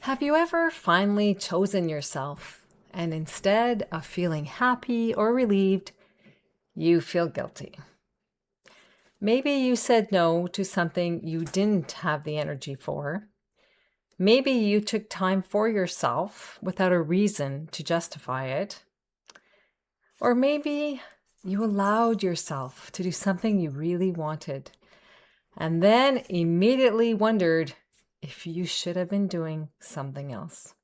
Have you ever finally chosen yourself and instead of feeling happy or relieved, you feel guilty? Maybe you said no to something you didn't have the energy for. Maybe you took time for yourself without a reason to justify it. Or maybe you allowed yourself to do something you really wanted and then immediately wondered if you should have been doing something else.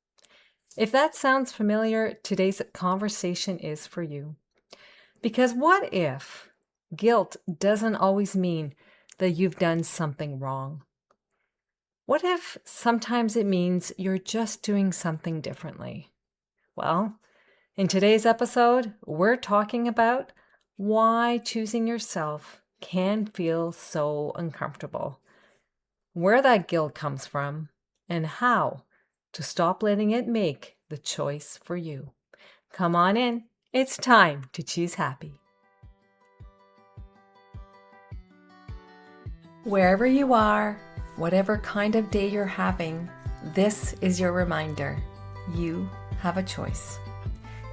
If that sounds familiar, today's conversation is for you. Because what if guilt doesn't always mean that you've done something wrong? What if sometimes it means you're just doing something differently? Well, in today's episode, we're talking about why choosing yourself can feel so uncomfortable, where that guilt comes from, and how to stop letting it make the choice for you. Come on in. It's time to choose happy. Wherever you are, whatever kind of day you're having, this is your reminder. You have a choice.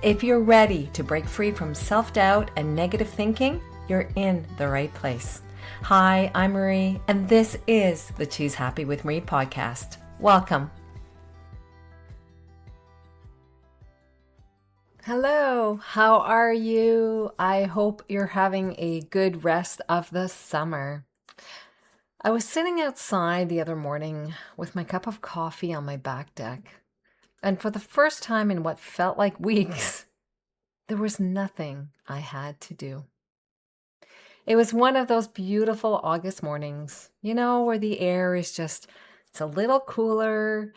If you're ready to break free from self-doubt and negative thinking, you're in the right place. Hi, I'm Marie, and this is the Choose Happy with Marie podcast. Welcome. Hello, how are you? I hope you're having a good rest of the summer. I was sitting outside the other morning with my cup of coffee on my back deck, and for the first time in what felt like weeks, there was nothing I had to do. It was one of those beautiful August mornings, where the air is just, it's a little cooler,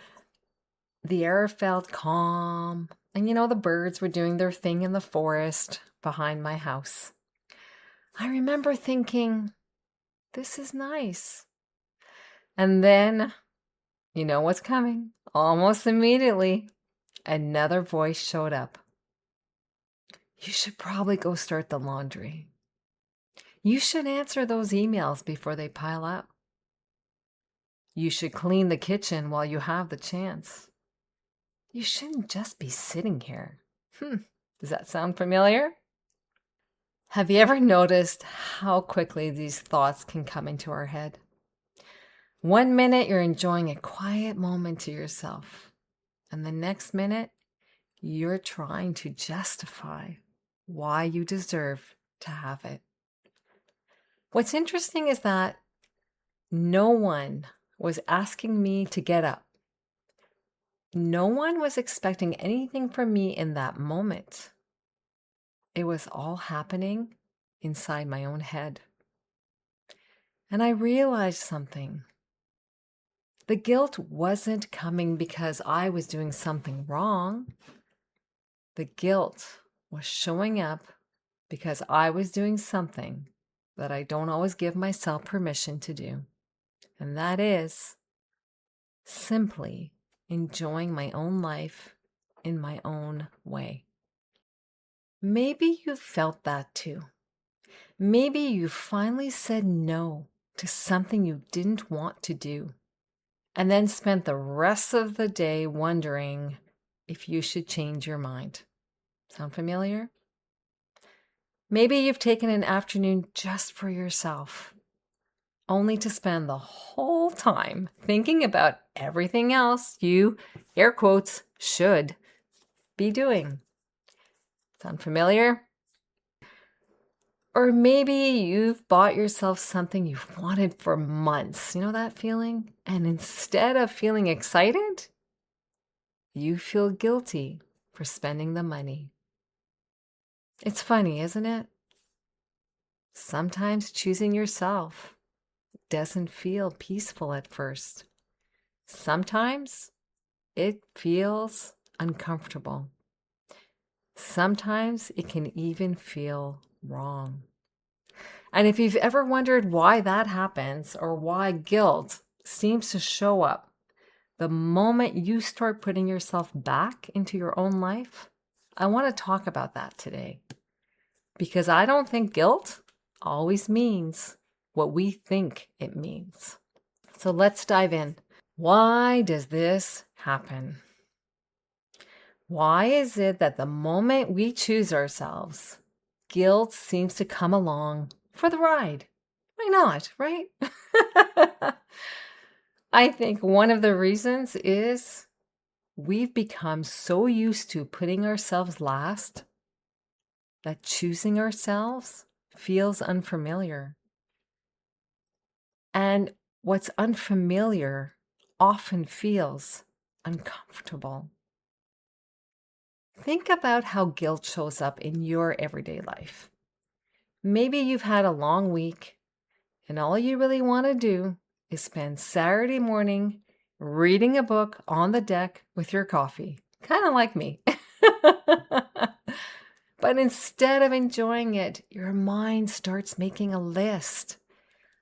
the air felt calm, and the birds were doing their thing in the forest behind my house. I remember thinking, this is nice. And then, you know what's coming? Almost immediately, another voice showed up. You should probably go start the laundry. You should answer those emails before they pile up. You should clean the kitchen while you have the chance. You shouldn't just be sitting here. Does that sound familiar? Have you ever noticed how quickly these thoughts can come into our head? 1 minute you're enjoying a quiet moment to yourself, and the next minute you're trying to justify why you deserve to have it. What's interesting is that no one was asking me to get up. No one was expecting anything from me in that moment. It was all happening inside my own head. And I realized something. The guilt wasn't coming because I was doing something wrong. The guilt was showing up because I was doing something that I don't always give myself permission to do. And that is simply enjoying my own life in my own way. Maybe you felt that too. Maybe you finally said no to something you didn't want to do, and then spent the rest of the day wondering if you should change your mind. Sound familiar? Maybe you've taken an afternoon just for yourself, only to spend the whole time thinking about everything else you, air quotes, should be doing. Sound familiar? Or maybe you've bought yourself something you've wanted for months. You know that feeling? And instead of feeling excited, you feel guilty for spending the money. It's funny, isn't it? Sometimes choosing yourself doesn't feel peaceful at first. Sometimes it feels uncomfortable. Sometimes it can even feel wrong. And if you've ever wondered why that happens or why guilt seems to show up the moment you start putting yourself back into your own life, I want to talk about that today. Because I don't think guilt always means what we think it means. So let's dive in. Why does this happen? Why is it that the moment we choose ourselves, guilt seems to come along for the ride? Why not, right? I think one of the reasons is we've become so used to putting ourselves last that choosing ourselves feels unfamiliar. And what's unfamiliar often feels uncomfortable. Think about how guilt shows up in your everyday life. Maybe you've had a long week and all you really want to do is spend Saturday morning reading a book on the deck with your coffee, kind of like me. But instead of enjoying it, your mind starts making a list.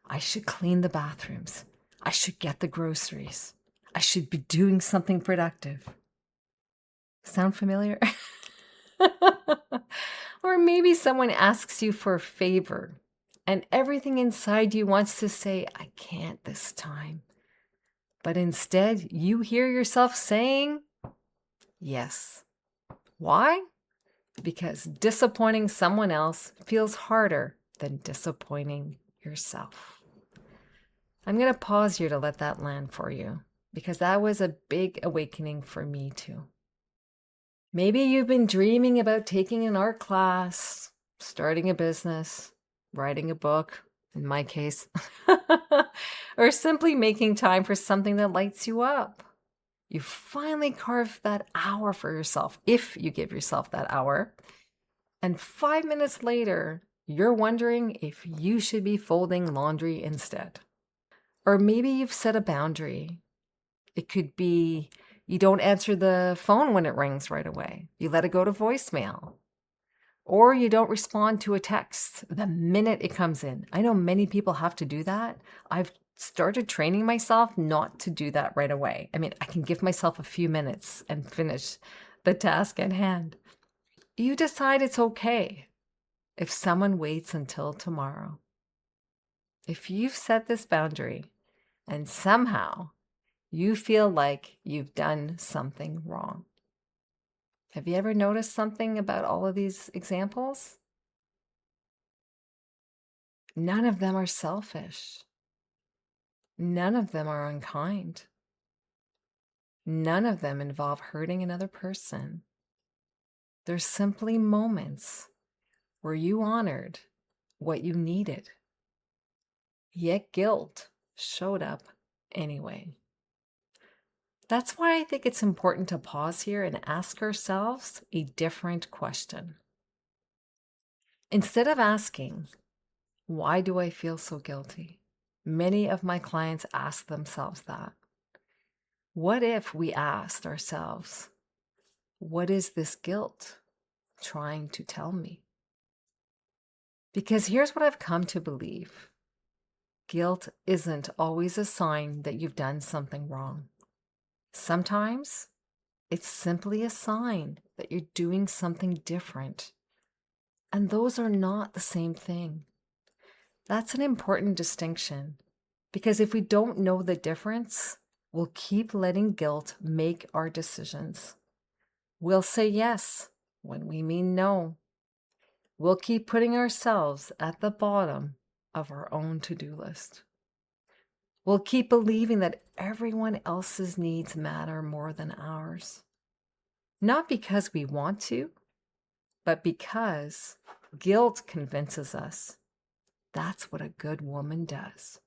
I should clean the bathrooms. I should get the groceries. I should be doing something productive. Sound familiar? Or maybe someone asks you for a favor and everything inside you wants to say, I can't this time. But instead, you hear yourself saying, yes. Why? Because disappointing someone else feels harder than disappointing yourself. I'm going to pause here to let that land for you, because that was a big awakening for me too. Maybe you've been dreaming about taking an art class, starting a business, writing a book, in my case, or simply making time for something that lights you up. You finally carved that hour for yourself, if you give yourself that hour. And 5 minutes later, you're wondering if you should be folding laundry instead. Or maybe you've set a boundary. It could be you don't answer the phone when it rings right away. You let it go to voicemail. Or you don't respond to a text the minute it comes in. I know many people have to do that. I've started training myself not to do that right away. I mean, I can give myself a few minutes and finish the task at hand. You decide it's okay if someone waits until tomorrow. If you've set this boundary and somehow you feel like you've done something wrong. Have you ever noticed something about all of these examples? None of them are selfish. None of them are unkind. None of them involve hurting another person. They're simply moments where you honored what you needed, yet guilt showed up anyway. That's why I think it's important to pause here and ask ourselves a different question. Instead of asking, why do I feel so guilty? Many of my clients ask themselves that. What if we asked ourselves, what is this guilt trying to tell me? Because here's what I've come to believe. Guilt isn't always a sign that you've done something wrong. Sometimes it's simply a sign that you're doing something different. And those are not the same thing. That's an important distinction, because if we don't know the difference, we'll keep letting guilt make our decisions. We'll say yes when we mean no. We'll keep putting ourselves at the bottom of our own to-do list. We'll keep believing that everyone else's needs matter more than ours. Not because we want to, but because guilt convinces us that's what a good woman does.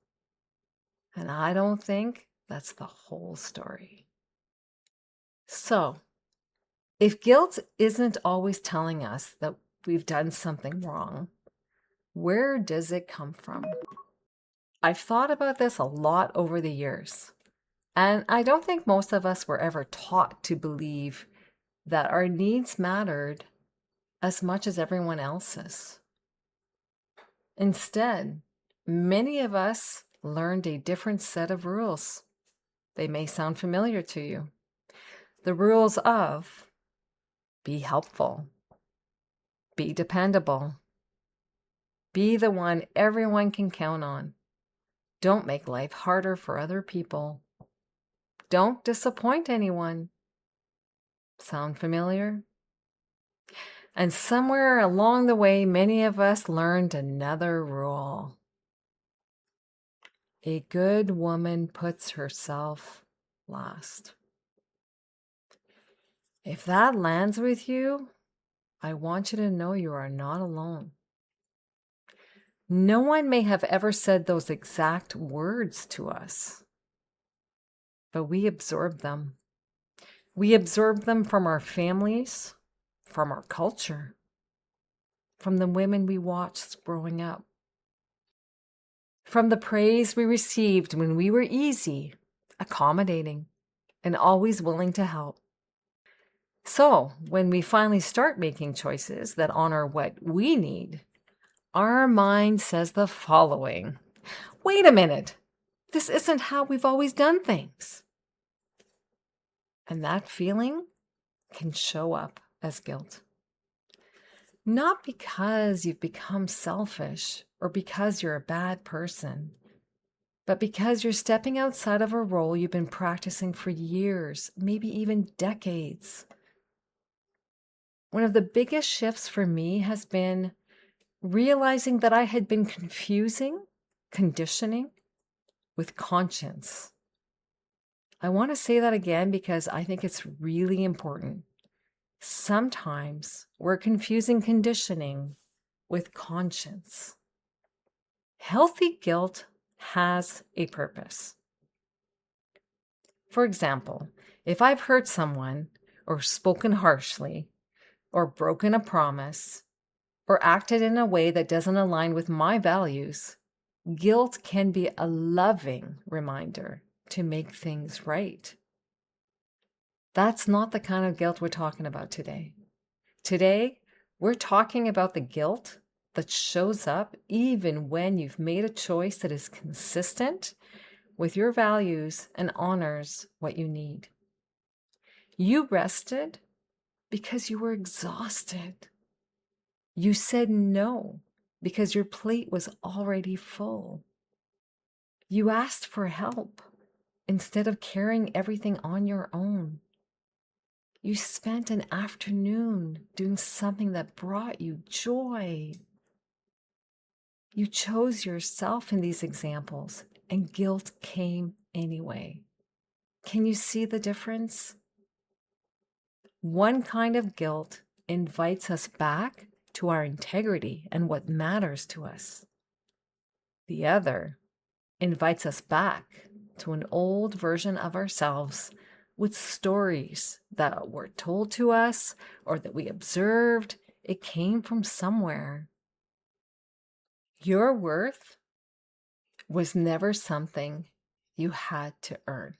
And I don't think that's the whole story. So, if guilt isn't always telling us that we've done something wrong, where does it come from? I've thought about this a lot over the years, and I don't think most of us were ever taught to believe that our needs mattered as much as everyone else's. Instead, many of us learned a different set of rules. They may sound familiar to you. The rules of be helpful, be dependable, be the one everyone can count on, don't make life harder for other people, don't disappoint anyone. Sound familiar? And somewhere along the way, many of us learned another rule. A good woman puts herself last. If that lands with you, I want you to know you are not alone. No one may have ever said those exact words to us, but we absorb them. We absorb them from our families, from our culture, from the women we watched growing up, from the praise we received when we were easy, accommodating, and always willing to help. So, when we finally start making choices that honor what we need, our mind says the following: wait a minute, this isn't how we've always done things. And that feeling can show up as guilt. Not because you've become selfish or because you're a bad person, but because you're stepping outside of a role you've been practicing for years, maybe even decades. One of the biggest shifts for me has been realizing that I had been confusing conditioning with conscience. I want to say that again because I think it's really important. Sometimes we're confusing conditioning with conscience. Healthy guilt has a purpose. For example, if I've hurt someone or spoken harshly or broken a promise or acted in a way that doesn't align with my values, guilt can be a loving reminder to make things right. That's not the kind of guilt we're talking about today. Today, we're talking about the guilt that shows up even when you've made a choice that is consistent with your values and honors what you need. You rested because you were exhausted. You said no because your plate was already full. You asked for help instead of carrying everything on your own. You spent an afternoon doing something that brought you joy. You chose yourself in these examples, and guilt came anyway. Can you see the difference? One kind of guilt invites us back to our integrity and what matters to us. The other invites us back to an old version of ourselves with stories that were told to us or that we observed. It came from somewhere. Your worth was never something you had to earn.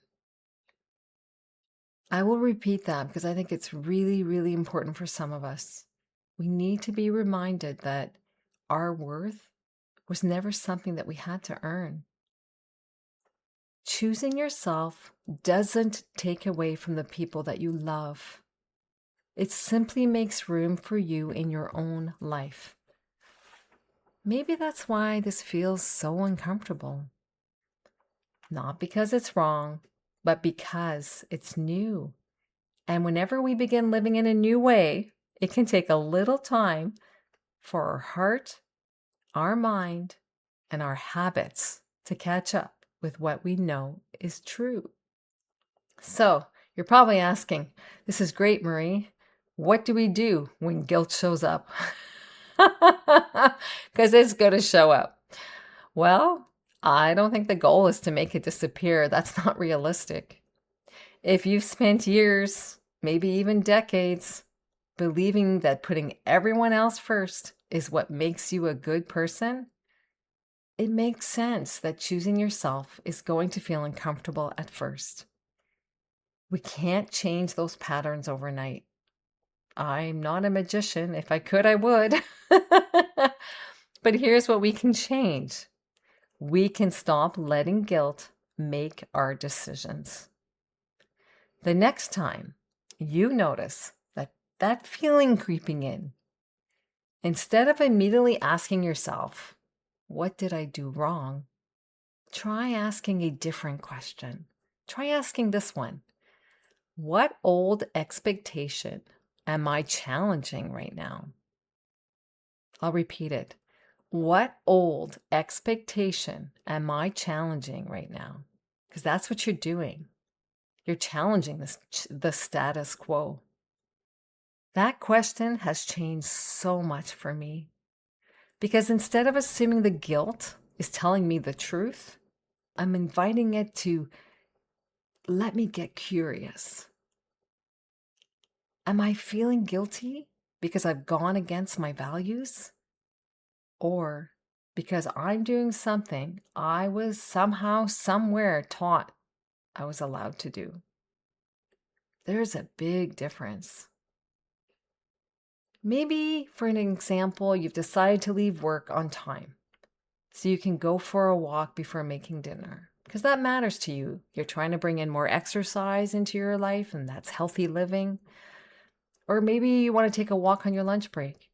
I will repeat that because I think it's really, really important for some of us. We need to be reminded that our worth was never something that we had to earn. Choosing yourself doesn't take away from the people that you love. It simply makes room for you in your own life. Maybe that's why this feels so uncomfortable. Not because it's wrong, but because it's new. And whenever we begin living in a new way, it can take a little time for our heart, our mind, and our habits to catch up with what we know is true. So, you're probably asking, this is great, Marie. What do we do when guilt shows up? Because it's going to show up. Well, I don't think the goal is to make it disappear. That's not realistic. If you've spent years, maybe even decades, believing that putting everyone else first is what makes you a good person, it makes sense that choosing yourself is going to feel uncomfortable at first. We can't change those patterns overnight. I'm not a magician. If I could, I would. But here's what we can change. We can stop letting guilt make our decisions. The next time you notice that feeling creeping in, instead of immediately asking yourself, what did I do wrong? Try asking a different question. Try asking this one. What old expectation am I challenging right now? I'll repeat it. What old expectation am I challenging right now? Because that's what you're doing. You're challenging the status quo. That question has changed so much for me. Because instead of assuming the guilt is telling me the truth, I'm inviting it to let me get curious. Am I feeling guilty because I've gone against my values? Or because I'm doing something I was somehow, somewhere taught I was allowed to do? There's a big difference. Maybe, for an example, you've decided to leave work on time so you can go for a walk before making dinner, because that matters to you. You're trying to bring in more exercise into your life, and that's healthy living. Or maybe you want to take a walk on your lunch break.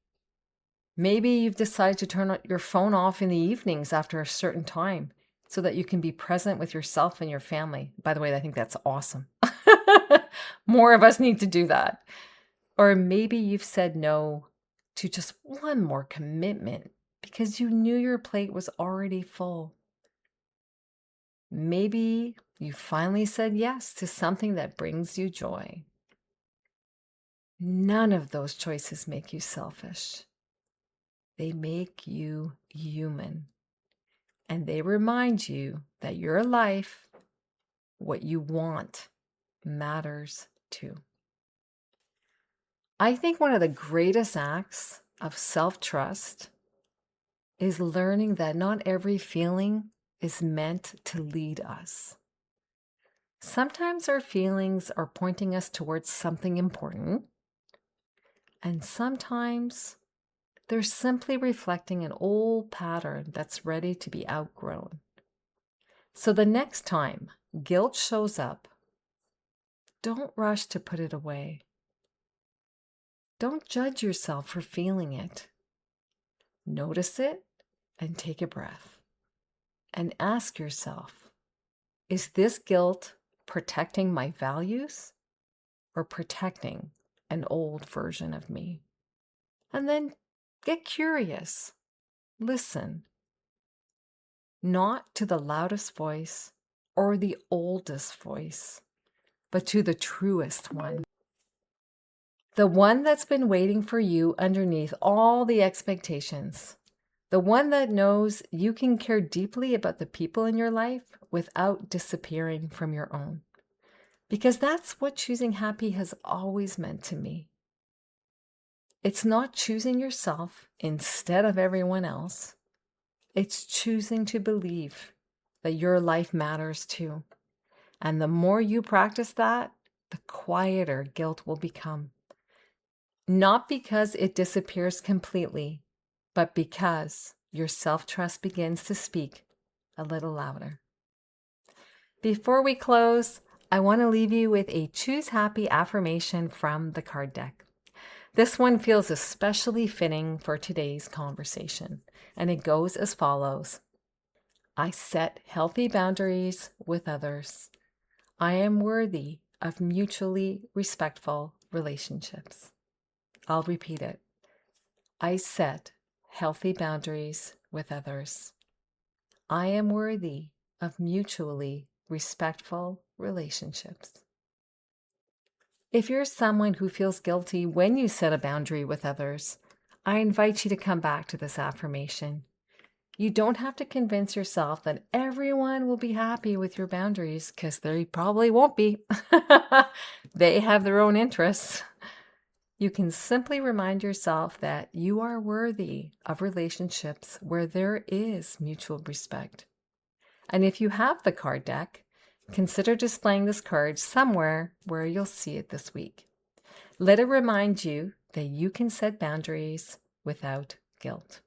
Maybe you've decided to turn your phone off in the evenings after a certain time so that you can be present with yourself and your family. By the way, I think that's awesome. More of us need to do that. Or maybe you've said no to just one more commitment because you knew your plate was already full. Maybe you finally said yes to something that brings you joy. None of those choices make you selfish. They make you human. And they remind you that your life, what you want, matters too. I think one of the greatest acts of self-trust is learning that not every feeling is meant to lead us. Sometimes our feelings are pointing us towards something important, and sometimes they're simply reflecting an old pattern that's ready to be outgrown. So the next time guilt shows up, don't rush to put it away. Don't judge yourself for feeling it. Notice it and take a breath. And ask yourself, is this guilt protecting my values or protecting an old version of me? And then get curious. Listen. Not to the loudest voice or the oldest voice, but to the truest one. The one that's been waiting for you underneath all the expectations. The one that knows you can care deeply about the people in your life without disappearing from your own. Because that's what choosing happy has always meant to me. It's not choosing yourself instead of everyone else. It's choosing to believe that your life matters too. And the more you practice that, the quieter guilt will become. Not because it disappears completely, but because your self-trust begins to speak a little louder. Before we close, I want to leave you with a Choose Happy affirmation from the card deck. This one feels especially fitting for today's conversation, and it goes as follows. I set healthy boundaries with others. I am worthy of mutually respectful relationships. I'll repeat it. I set healthy boundaries with others. I am worthy of mutually respectful relationships. If you're someone who feels guilty when you set a boundary with others, I invite you to come back to this affirmation. You don't have to convince yourself that everyone will be happy with your boundaries, because they probably won't be. They have their own interests. You can simply remind yourself that you are worthy of relationships where there is mutual respect. And if you have the card deck, consider displaying this card somewhere where you'll see it this week. Let it remind you that you can set boundaries without guilt.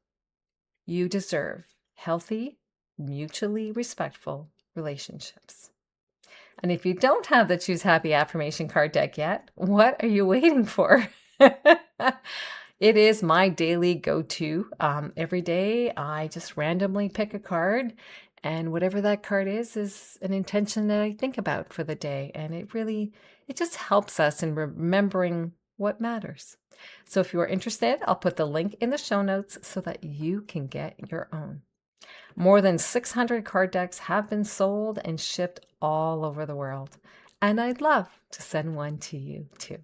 You deserve healthy, mutually respectful relationships. And if you don't have the Choose Happy affirmation card deck yet, what are you waiting for? It is my daily go-to. Every day I just randomly pick a card And whatever that card is an intention that I think about for the day. And it just helps us in remembering what matters. So if you are interested, I'll put the link in the show notes so that you can get your own. More than 600 card decks have been sold and shipped all over the world. And I'd love to send one to you too.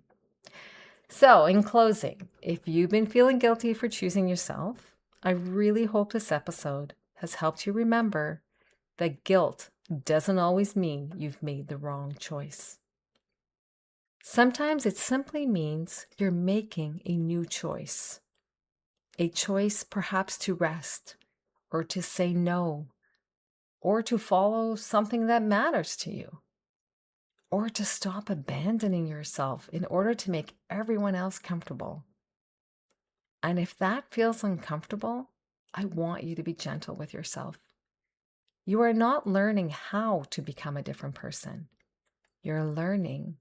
So in closing, if you've been feeling guilty for choosing yourself, I really hope this episode has helped you remember that guilt doesn't always mean you've made the wrong choice. Sometimes it simply means you're making a new choice. A choice perhaps to rest, or to say no, or to follow something that matters to you, or to stop abandoning yourself in order to make everyone else comfortable. And if that feels uncomfortable, I want you to be gentle with yourself. You are not learning how to become a different person. You're learning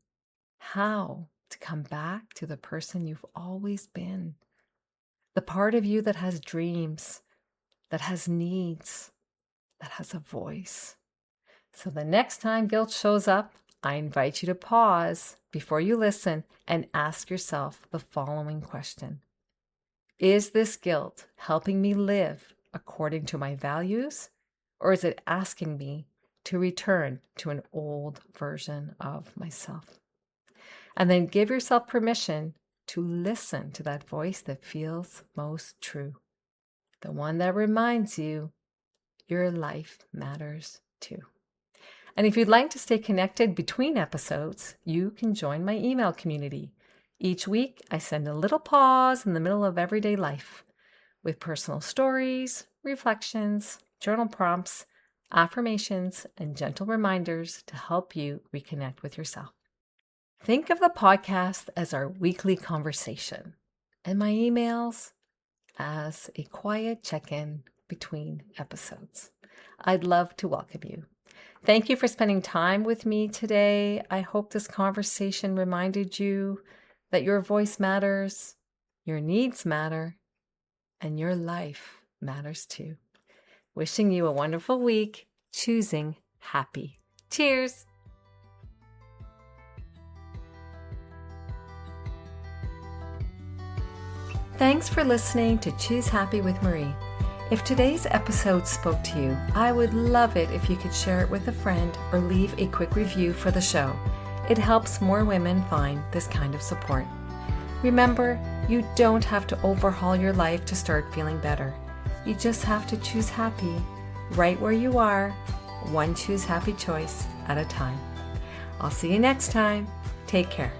how to come back to the person you've always been. The part of you that has dreams, that has needs, that has a voice. So the next time guilt shows up, I invite you to pause before you listen and ask yourself the following question. Is this guilt helping me live according to my values, or is it asking me to return to an old version of myself? And then give yourself permission to listen to that voice that feels most true, the one that reminds you your life matters too. And if you'd like to stay connected between episodes, you can join my email community. Each week, I send a little pause in the middle of everyday life with personal stories, reflections, journal prompts, affirmations, and gentle reminders to help you reconnect with yourself. Think of the podcast as our weekly conversation and my emails as a quiet check-in between episodes. I'd love to welcome you. Thank you for spending time with me today. I hope this conversation reminded you that your voice matters, your needs matter, and your life matters too. Wishing you a wonderful week, choosing happy. Cheers! Thanks for listening to Choose Happy with Marie. If today's episode spoke to you, I would love it if you could share it with a friend or leave a quick review for the show. It helps more women find this kind of support. Remember, you don't have to overhaul your life to start feeling better. You just have to choose happy, right where you are, one choose happy choice at a time. I'll see you next time. Take care.